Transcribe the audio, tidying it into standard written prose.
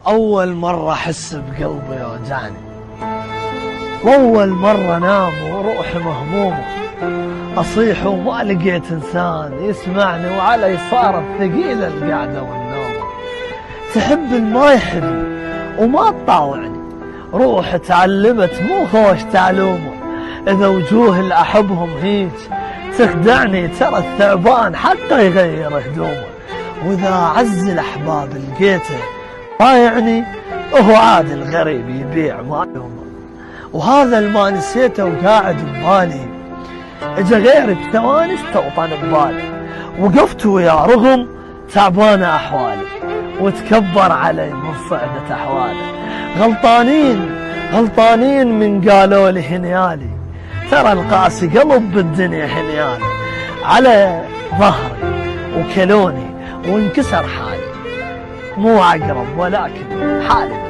أول مرة أحس بقلبي يوجعني، وأول مرة نام وروحي مهمومة، أصيح وما لقيت إنسان يسمعني، وعلي صارت ثقيلة القعدة والنوم. تحب ما يحبني وما تطاوعني، روحي تعلمت مو خوش تعلومه، إذا وجوه اللي أحبهم هيج تخدعني، ترى الثعبان حتى يغير هدومه، وإذا عز الأحباب لقيته بايعني، وهو عاد الغريب يبيع ما يومه. وهذا الما نسيته وقاعد ببالي، اجا غيري بثواني استوطن ببالي، وقفت ويا رغم تعبانة أحوالي، وتكبر علي من صعدة أحواله. غلطانين من قالوا لي هنيالي، ترى القاسي قلب بالدنيا هنيالي، على ظهري وكلوني وانكسر حالي، مو عقرب ولكن حالي.